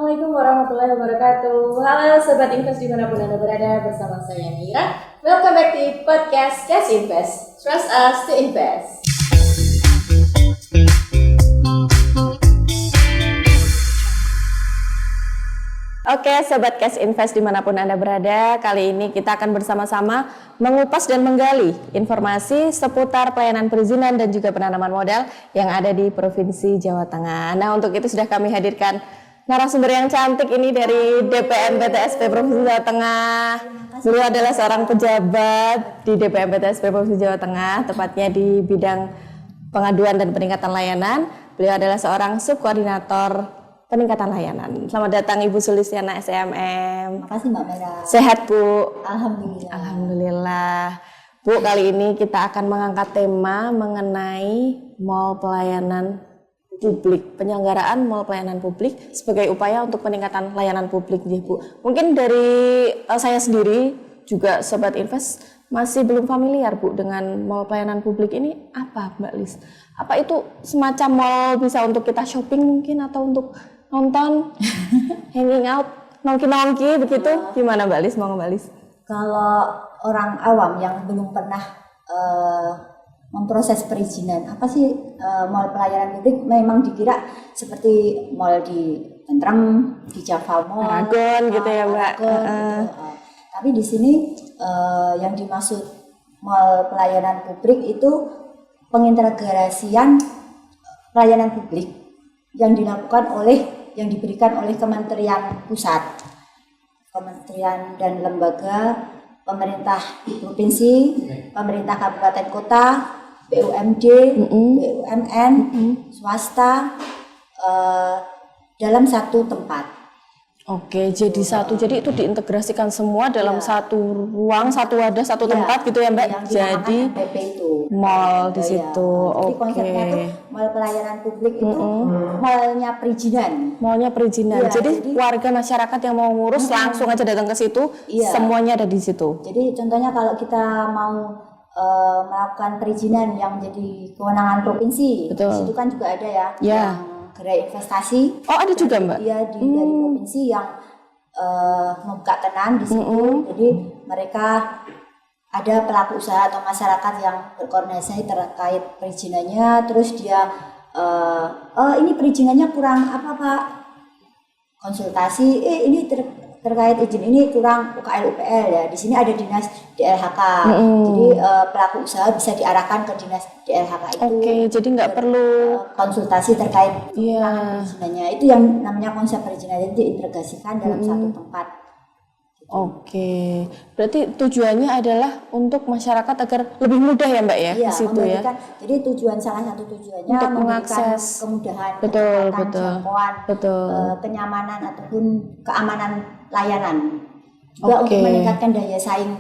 Assalamualaikum warahmatullahi wabarakatuh. Halo Sobat Invest dimanapun Anda berada, bersama saya Mira. Welcome back to podcast Cash Invest. Trust us to invest. Oke Sobat Cash Invest dimanapun Anda berada, kali ini kita akan bersama-sama mengupas dan menggali informasi seputar pelayanan perizinan dan juga penanaman modal yang ada di Provinsi Jawa Tengah. Nah, untuk itu sudah kami hadirkan narasumber yang cantik ini dari DPM PTSP Provinsi Jawa Tengah. Beliau adalah seorang pejabat di DPM PTSP Provinsi Jawa Tengah, tepatnya di bidang pengaduan dan peningkatan layanan. Beliau adalah seorang subkoordinator peningkatan layanan. Selamat datang Ibu Sulistiana SMM. Makasih Mbak Mera. Sehat Bu? Alhamdulillah. Alhamdulillah. Bu, kali ini kita akan mengangkat tema mengenai mall pelayanan publik, penyelenggaraan mall pelayanan publik sebagai upaya untuk peningkatan layanan publik, ya Bu. Mungkin dari saya sendiri juga Sobat Invest masih belum familiar Bu dengan mall pelayanan publik ini apa Mbak Lis? Apa itu semacam mall bisa untuk kita shopping mungkin atau untuk nonton, hanging out, nongki-nongki begitu? Gimana Mbak Lis? Mau Mbak Lis? Kalau orang awam yang belum pernah memproses perizinan, apa sih mall pelayanan publik? Memang dikira seperti mall di Tentrem, di Java Mall, Paragon gitu ya Mbak. Paragon, gitu. Tapi di sini yang dimaksud mall pelayanan publik itu pengintegrasian pelayanan publik yang dilakukan yang diberikan oleh Kementerian Pusat, Kementerian dan lembaga, pemerintah provinsi, pemerintah kabupaten kota, BUMD, BUMN, swasta dalam satu tempat. Oke, jadi satu, jadi itu diintegrasikan semua dalam satu ruang, satu wadah, satu tempat gitu ya Mbak. Jadi MPP itu mall di situ. Jadi konsepnya itu mall pelayanan publik itu mallnya perizinan. Mallnya perizinan. Ya, jadi warga masyarakat yang mau ngurus langsung aja datang ke situ, semuanya ada di situ. Jadi contohnya kalau kita mau melakukan perizinan yang menjadi kewenangan provinsi, di situ kan juga ada ya. Yang gerai investasi. Oh, ada juga Mbak? Iya, dari provinsi yang membuka tenan di situ. Jadi mereka ada pelaku usaha atau masyarakat yang berkoordinasi terkait perizinannya, terus dia ini perizinannya kurang apa Pak? Konsultasi, ini terkait izin ini kurang UKL UPL ya. Di sini ada dinas DLHK. Jadi pelaku usaha bisa diarahkan ke dinas DLHK itu. Oke, jadi nggak perlu konsultasi terkait perizinannya. Itu yang namanya konsep perizinan, jadi diintegrasikan dalam satu tempat. Oke, berarti tujuannya adalah untuk masyarakat agar lebih mudah ya Mbak ya, di situ ya. Jadi salah satu tujuannya untuk memberikan mengakses kemudahan, jangkauan, kenyamanan ataupun keamanan layanan. Juga untuk meningkatkan daya saing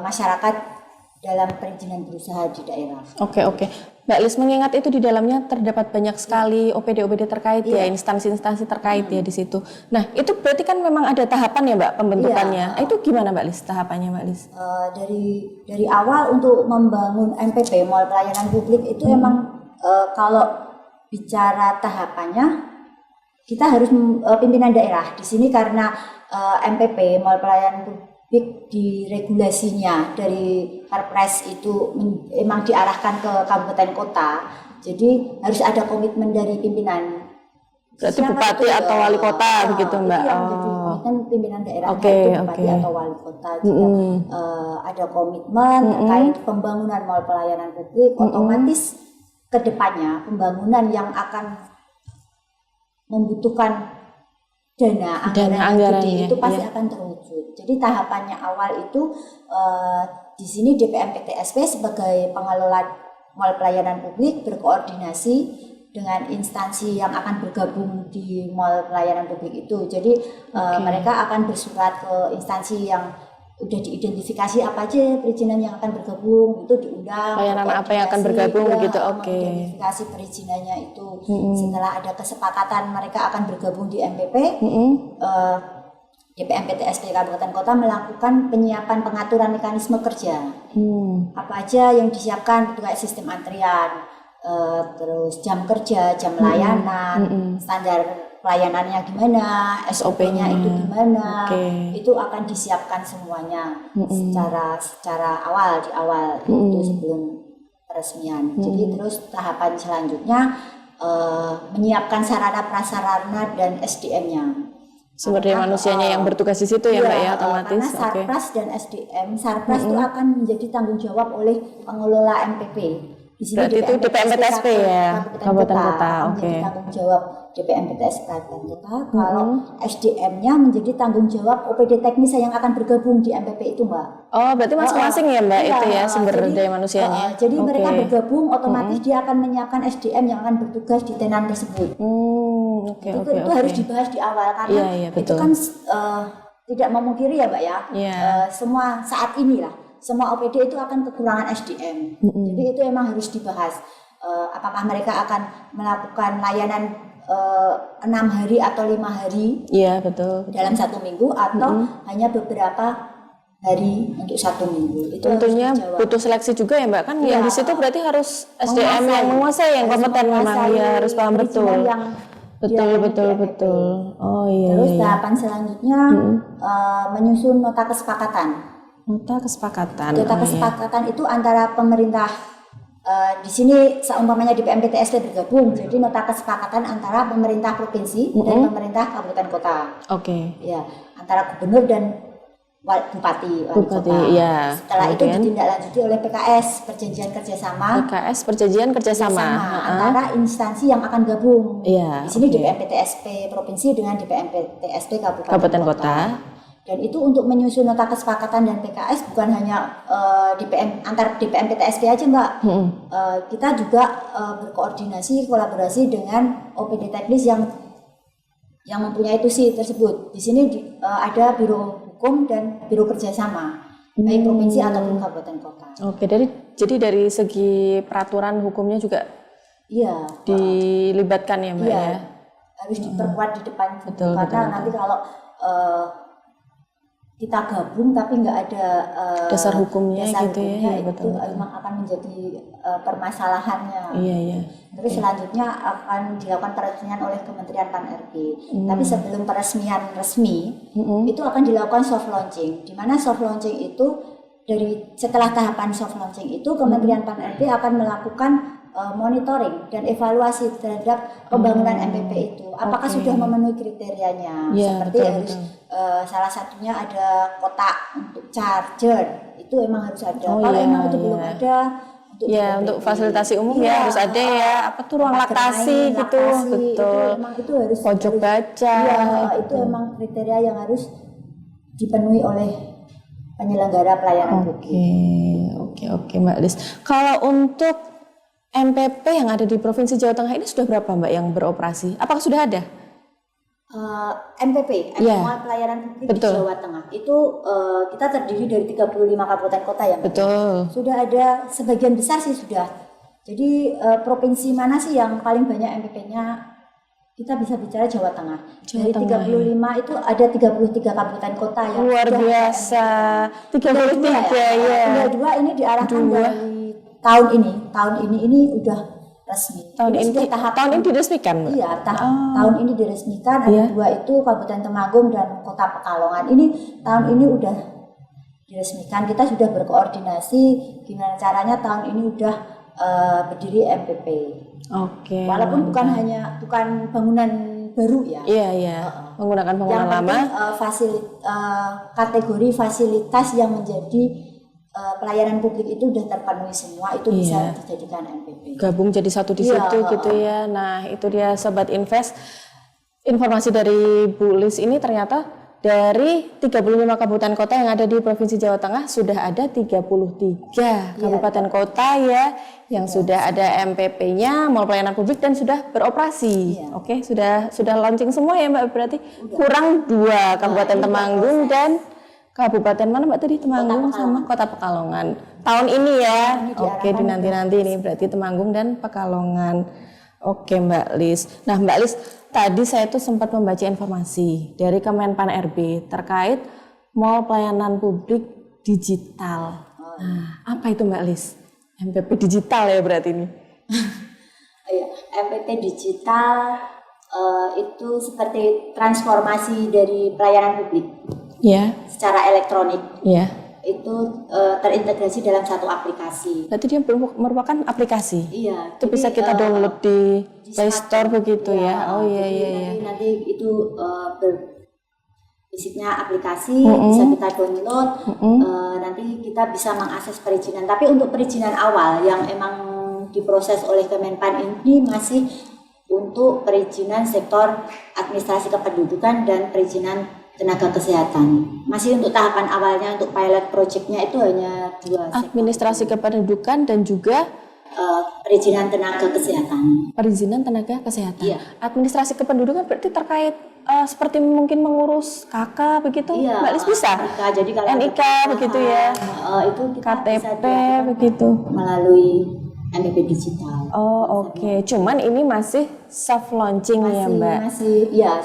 masyarakat dalam perizinan berusaha di daerah. Oke. Mbak Lis, mengingat itu di dalamnya terdapat banyak sekali OPD terkait ya, instansi-instansi terkait ya di situ. Nah, itu berarti kan memang ada tahapan ya Mbak pembentukannya. Itu gimana Mbak Lis tahapannya Mbak Lis? Dari awal untuk membangun MPP mall pelayanan publik itu emang kalau bicara tahapannya kita harus pimpinan daerah. Di sini karena MPP mall pelayanan publik di regulasinya dari Perpres itu memang diarahkan ke kabupaten kota, jadi harus ada komitmen dari pimpinan. Berarti bupati atau wali kota begitu Mbak? Itu yang jadi komitmen pimpinan daerah, itu bupati atau wali kota juga ada komitmen terkait pembangunan mall pelayanan publik. Otomatis kedepannya pembangunan yang akan membutuhkan dana anggaran gede itu pasti akan terwujud. Jadi tahapannya awal itu di sini DPM PTSP sebagai pengelola mall pelayanan publik berkoordinasi dengan instansi yang akan bergabung di mall pelayanan publik itu. Jadi mereka akan bersurat ke instansi yang udah diidentifikasi apa aja perizinan yang akan bergabung, itu diundang. Layanan apa yang akan bergabung gitu, identifikasi perizinannya itu. Setelah ada kesepakatan mereka akan bergabung di MPP, DPM PTSP Kabupaten Kota melakukan penyiapan pengaturan mekanisme kerja. Apa aja yang disiapkan, kayak sistem antrian, terus jam kerja, jam layanan, standar pelayanannya gimana, SOP-nya itu gimana, Oke. itu akan disiapkan semuanya secara awal di awal itu sebelum peresmian. Jadi terus tahapan selanjutnya menyiapkan sarana prasarana dan SDM-nya. Sumber daya manusianya yang bertugas di situ ya Mbak ya, otomatis. Karena Sarpras dan SDM, Sarpras itu akan menjadi tanggung jawab oleh pengelola MPP. Di sini Berarti itu DPMPTSP ya, Kabupaten Kota. Menjadi tanggung jawab DPMPTSP Kabupaten Kota. Kalau SDM-nya menjadi tanggung jawab OPD teknis yang akan bergabung di MPP itu, Mbak. Oh, berarti masing-masing ya Mbak itu ya sumber jadi, daya manusianya. Jadi mereka bergabung, otomatis dia akan menyiapkan SDM yang akan bertugas di tenan tersebut. Itu harus dibahas di awal karena itu kan tidak memungkiri ya Mbak ya. Semua saat inilah semua OPD itu akan kekurangan SDM. Jadi itu emang harus dibahas. Apakah mereka akan melakukan layanan 6 hari atau 5 hari? Iya betul. Dalam 1 minggu atau hanya beberapa hari untuk 1 minggu. Itu tentunya butuh seleksi juga ya Mbak kan. Yang di situ berarti harus SDM yang menguasai, yang kompeten memang ya, harus paham betul. Betul. Oh iya. Terus tahapan selanjutnya menyusun nota kesepakatan. Nota kesepakatan. Nota kesepakatan itu antara pemerintah di sini seumpamanya di PMPTSP bergabung, jadi nota kesepakatan antara pemerintah provinsi dan pemerintah kabupaten kota. Ya, antara gubernur dan bupati kota. Ya. Setelah itu ditindaklanjuti oleh PKS, perjanjian kerjasama. Antara instansi yang akan gabung. Di sini di PMPTSP provinsi dengan di PMPTSP kabupaten kota. Dan itu untuk menyusun nota kesepakatan dan PKS bukan hanya antar DPMPTSP aja Mbak. Kita juga berkoordinasi, kolaborasi dengan OPD teknis yang mempunyai tusi tersebut. Di sini ada Biro Hukum dan Biro Kerjasama, baik provinsi ataupun kabupaten kota. Jadi dari segi peraturan hukumnya juga dilibatkan ya Mbak ya? Harus diperkuat di depan karena nanti kalau kita gabung tapi nggak ada dasar hukumnya itu betul. memang akan menjadi permasalahannya. Terus selanjutnya akan dilakukan peresmian oleh Kementerian Pan-RB. Tapi sebelum peresmian resmi itu akan dilakukan soft launching. Di mana soft launching itu setelah tahapan soft launching itu Kementerian Pan-RB akan melakukan monitoring dan evaluasi terhadap pembangunan MPP itu. Apakah sudah memenuhi kriterianya? Seperti harus salah satunya ada kotak untuk charger, itu emang harus ada. Kalau emang itu belum ada, untuk fasilitasi umum harus ada apa tuh ruang laktasi gitu, betul. Emang itu harus pojok baca. Itu emang kriteria yang harus dipenuhi oleh penyelenggara pelayanan publik. Oke Mbak Lis. Kalau untuk MPP yang ada di Provinsi Jawa Tengah ini sudah berapa Mbak yang beroperasi? Apakah sudah ada? MPP, pelayanan publik di Jawa Tengah itu kita terdiri dari 35 kabupaten kota ya Mbak. Sudah ada sebagian besar sih sudah. Jadi provinsi mana sih yang paling banyak MPP-nya? Kita bisa bicara Jawa Tengah. Dari 35 itu ada 33 kabupaten kota yang luar biasa. 33 ya. Tinggal 2 ini diarahkan dari tahun ini udah resmi. Tahun ini diresmikan. Iya, tahun ini diresmikan. Ada 2 itu Kabupaten Temanggung dan Kota Pekalongan. Ini tahun ini udah diresmikan. Kita sudah berkoordinasi gimana caranya tahun ini udah berdiri MPP. Walaupun bukan bangunan baru ya. Menggunakan bangunan lama. Kategori fasilitas yang menjadi pelayanan publik itu sudah terpenuhi semua, itu bisa dijadikan MPP. Gabung jadi satu di situ gitu ya. Nah itu dia Sobat Invest, informasi dari Bu Lis ini ternyata dari 35 kabupaten kota yang ada di Provinsi Jawa Tengah sudah ada 33 kabupaten kota yang sudah ada MPP-nya, Mall Pelayanan Publik dan sudah beroperasi. Sudah launching semua ya Mbak, berarti kurang 2 Kabupaten Temanggung dan Kabupaten mana Mbak tadi? Temanggung sama Kota Pekalongan. Tahun ini ya. Di nanti ini berarti Temanggung dan Pekalongan. Mbak Lis. Nah Mbak Lis, tadi saya tuh sempat membaca informasi dari Kemenpan RB terkait Mall Pelayanan Publik Digital. Nah, apa itu Mbak Lis? MPP digital ya berarti ini? MPP digital itu seperti transformasi dari pelayanan publik Ya. secara elektronik. Ya. Itu terintegrasi dalam satu aplikasi. Berarti dia merupakan aplikasi. Iya. Itu bisa kita download di Play Store begitu ya. Oh iya jadi iya iya. nanti itu basicnya aplikasi bisa kita download. Nanti kita bisa mengakses perizinan. Tapi untuk perizinan awal yang emang diproses oleh Kemenpan ini masih untuk perizinan sektor administrasi kependudukan dan perizinan tenaga kesehatan. Masih untuk tahapan awalnya, untuk pilot projectnya itu hanya 2 sektor. Administrasi kependudukan dan juga Perizinan tenaga kesehatan. perizinan tenaga kesehatan. Iya. Administrasi kependudukan berarti terkait seperti mungkin mengurus KK begitu, Iya, Mbak Lis bisa? NIK. Jadi kalau NIK begitu ya, itu kita bisa KTP dilakukan begitu. melalui MPP digital. Oh oke, cuman ini masih soft launching ya Mbak? Masih, ya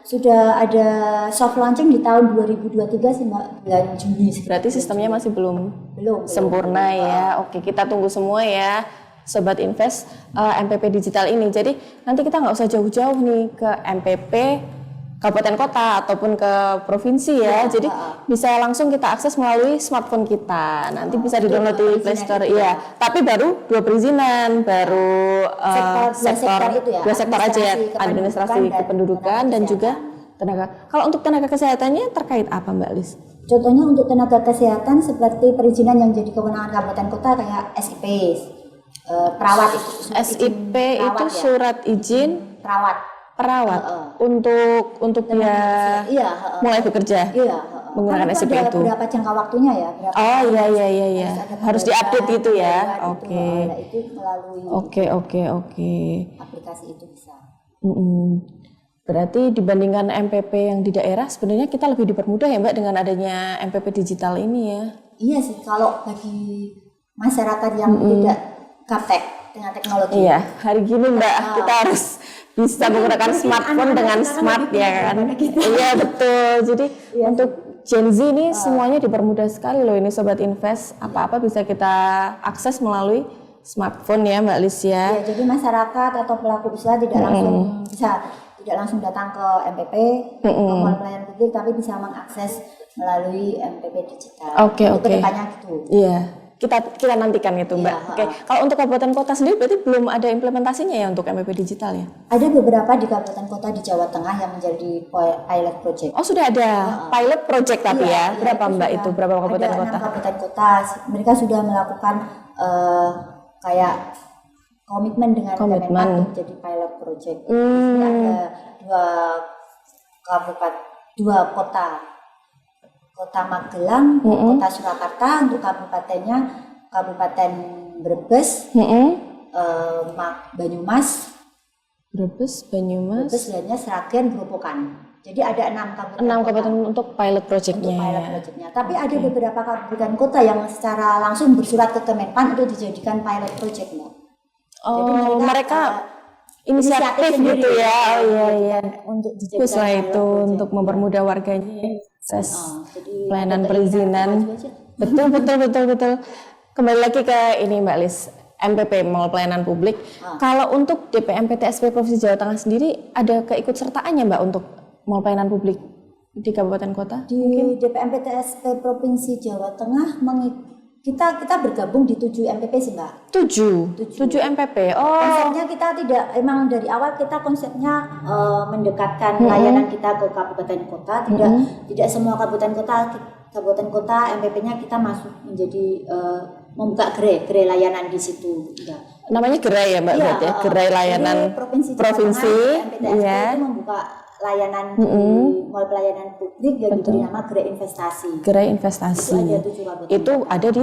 sudah ada soft launching di tahun 2023 sih Mbak, bulan Juni. Berarti sistemnya masih belum sempurna ya. Oke, kita tunggu semua ya Sobat Invest MPP Digital ini. Jadi nanti kita nggak usah jauh-jauh nih ke MPP kabupaten kota ataupun ke provinsi ya. Jadi bisa langsung kita akses melalui smartphone kita. Nanti bisa di-download di Play Store. Iya. Tapi baru 2 perizinan, baru dua sektor aja ya, administrasi kependudukan dan juga tenaga. Kalau untuk tenaga kesehatannya terkait apa Mbak Lis? Contohnya untuk tenaga kesehatan seperti perizinan yang jadi kewenangan kabupaten kota kayak SIP, perawat itu. SIP itu surat izin perawat untuk dia mulai bekerja. Iya, menggunakan SIP ada itu. berapa jangka waktunya ya? Oh iya. Harus diupdate gitu ya. Oke. Itu melalui Oke. aplikasi itu bisa. Berarti dibandingkan MPP yang di daerah sebenarnya kita lebih dipermudah ya Mbak dengan adanya MPP digital ini ya. Iya sih, kalau bagi masyarakat yang tidak gaptek dengan teknologi. Iya, hari gini Mbak kita harus bisa menggunakan smartphone dengan smart ya kan. Iya betul. Jadi untuk Gen Z ini semuanya dipermudah sekali loh ini Sobat Invest. Apa-apa bisa kita akses melalui smartphone ya Mbak Lis ya. Ya, jadi masyarakat atau pelaku usaha tidak langsung datang ke MPP, ke mall pelayanan publik, tapi bisa mengakses melalui MPP digital. Oke. Kedepannya gitu. Iya. Kita nantikan itu Mbak. Iya, Oke. Kalau untuk kabupaten kota sendiri berarti belum ada implementasinya ya untuk MPP digital ya? Ada beberapa di kabupaten kota di Jawa Tengah yang menjadi pilot project. Oh sudah ada pilot project tapi ya? Berapa Mbak itu? Berapa kabupaten ada kota? 6 kabupaten kota. Mereka sudah melakukan kayak komitmen dengan Kemenpan untuk jadi pilot project. Ini ada 2 kota Magelang, kota Surakarta untuk kabupatennya, Kabupaten Brebes, Banyumas, lainnya Sragen, Grobogan. Jadi ada 6 kabupaten untuk pilot projectnya. Tapi ada beberapa kabupaten kota yang secara langsung bersurat ke Kemenpan untuk dijadikan pilot project, Mbak. Oh, Jadi mereka inisiatif gitu ya. Oh iya. Untuk dijadikan Setelah pilot itu project. untuk mempermudah warganya akses pelayanan untuk perizinan. Betul. Kembali lagi ke ini Mbak Lis, MPP Mall Pelayanan Publik. Kalau untuk DPMPTSP Provinsi Jawa Tengah sendiri ada keikutsertaannya Mbak untuk Mall Pelayanan Publik di kabupaten kota? Di DPMPTSP Provinsi Jawa Tengah kita bergabung di 7 MPP sih Mbak. 7 MPP. Oh. Konsepnya kita emang dari awal kita konsepnya mendekatkan layanan kita ke kabupaten kota. Tidak semua kabupaten kota MPP-nya kita masuk menjadi membuka gerai layanan di situ. Ya. Namanya gerai ya Mbak berarti ya? Gerai layanan provinsi. MPTSP itu membuka layanan di mall pelayanan publik yang diberi nama Gerai Investasi. Gerai Investasi. Itu ada 7 kabupaten. Itu ada di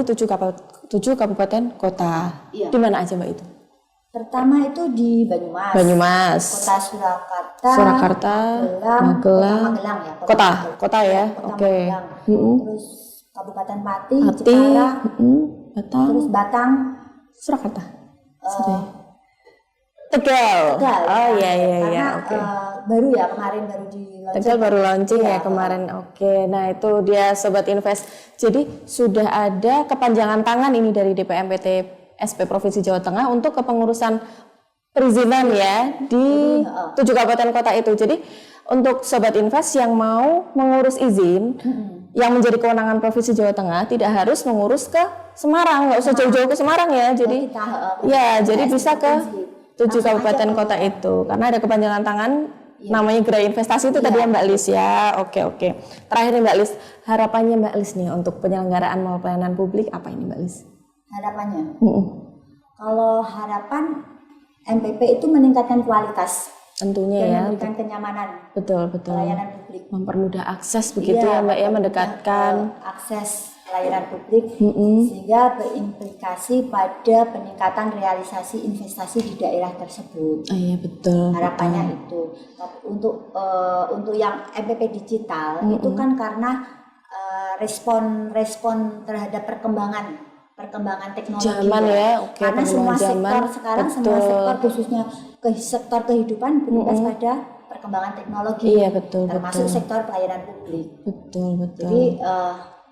7 kabupaten kota. Iya. Di mana aja Mbak itu? Pertama itu di Banyumas. Kota Surakarta. Magelang ya. Kota ya. Oke. Terus Kabupaten Pati, Jepara, Batang. terus Batang, Surakarta. Tegal. Oh iya. Oke. Baru kemarin baru di Tegal baru launching ya kemarin. Oke. Nah, itu dia Sobat Invest. Jadi sudah ada kepanjangan tangan ini dari DPMPT SP Provinsi Jawa Tengah untuk kepengurusan perizinan ya di 7 kabupaten kota itu. Jadi untuk Sobat Invest yang mau mengurus izin yang menjadi kewenangan Provinsi Jawa Tengah tidak harus mengurus ke Semarang, nggak usah jauh-jauh ke Semarang ya. Jadi jadi bisa ke 7 kabupaten kota itu karena ada kepanjangan tangan namanya Gerai Investasi itu tadi ya Mbak Lis ya. Oke. Terakhir nih Mbak Lis, harapannya Mbak Lis nih untuk penyelenggaraan mall pelayanan publik apa ini Mbak Lis? Harapannya? Kalau harapan MPP itu meningkatkan kualitas. Tentunya dan ya. memberikan kenyamanan. Betul. Pelayanan publik. Mempermudah akses begitu ya Mbak ya, mendekatkan akses pelayanan publik sehingga berimplikasi pada peningkatan realisasi investasi di daerah tersebut. Iya betul. Harapannya itu. Tapi untuk yang MPP digital itu kan karena respon terhadap perkembangan teknologi zaman ya. Karena semua sektor sekarang semua sektor khususnya sektor kehidupan berimbas pada perkembangan teknologi. Iya betul. Termasuk sektor pelayanan publik. Betul. Jadi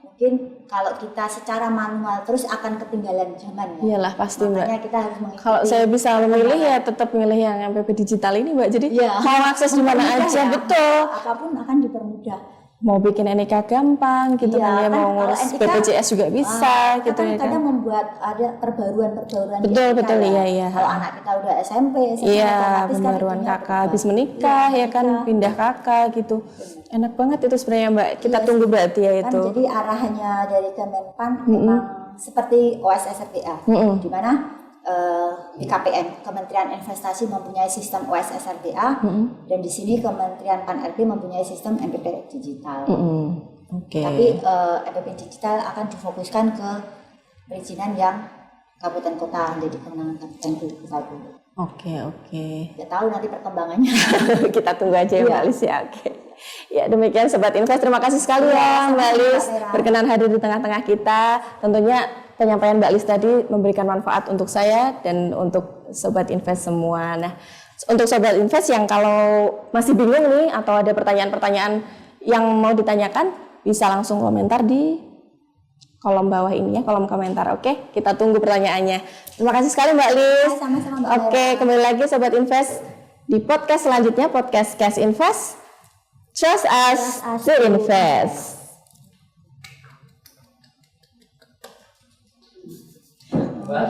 mungkin kalau kita secara manual terus akan ketinggalan zaman ya. Iyalah pasti Makanya Mbak. kita harus mengikuti. Kalau saya bisa memilih ya tetap milih yang MPP digital ini Mbak. Jadi mau akses di mana aja ya. betul. Apapun akan dipermudah. Mau bikin NIK gampang gitu kan ya, mau ngurus BPJS juga bisa gitu ya kan. Kadang membuat ada perbaruan betul iya. Kalau anak kita udah SMP iya, pembaruan kakak habis menikah ya kan, pindah kakak gitu. Enak banget itu sebenarnya Mbak. Kita tunggu berarti ya itu. Kan, jadi arahannya dari Kemenpan memang seperti OSSRBA di mana BKPM, Kementerian Investasi mempunyai sistem OSSRBA dan di sini Kementerian Pan-RB mempunyai sistem MPP digital. Tapi MPP digital akan difokuskan ke perizinan yang kabupaten kota, jadi kewenangan kabupaten kota dulu. Oke. Tidak tahu nanti perkembangannya. Kita tunggu aja ya Mbak Lis ya. Oke. Ya demikian Sobat Invest, terima kasih sekali ya Mbak Lis berkenan hadir di tengah-tengah kita. Tentunya penyampaian Mbak Lis tadi memberikan manfaat untuk saya dan untuk Sobat Invest semua. Nah, untuk Sobat Invest yang kalau masih bingung nih atau ada pertanyaan-pertanyaan yang mau ditanyakan, bisa langsung komentar di kolom bawah ini ya, kolom komentar. Oke, kita tunggu pertanyaannya. Terima kasih sekali Mbak Lis. Sama-sama Mbak Oke, kembali lagi Sobat Invest di podcast selanjutnya, podcast Cash Invest. Trust us to invest. Mbak,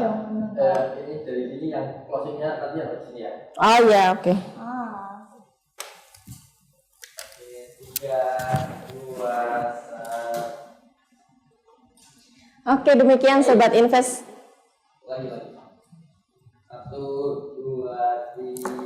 ini dari sini yang closingnya nanti yang di sini ya. Oh ya, oke. 3, 2, 1. Oke, demikian Sobat Invest. Lagi. 1, 2, 3.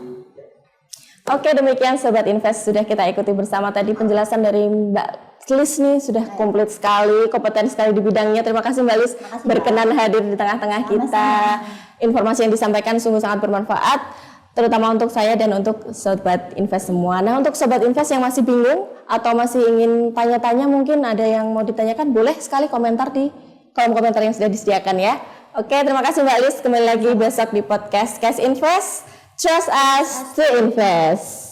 Oke, demikian Sobat Invest, sudah kita ikuti bersama tadi penjelasan dari Mbak Lis nih, sudah komplit sekali, kompeten sekali di bidangnya. Terima kasih Mbak Lis berkenan hadir di tengah-tengah kita. Informasi yang disampaikan sungguh sangat bermanfaat, terutama untuk saya dan untuk Sobat Invest semua. Nah, untuk Sobat Invest yang masih bingung atau masih ingin tanya-tanya, mungkin ada yang mau ditanyakan, boleh sekali komentar di kolom komentar yang sudah disediakan ya. Oke, terima kasih Mbak Lis. Kembali lagi besok di podcast Cash Invest. Trust us to invest.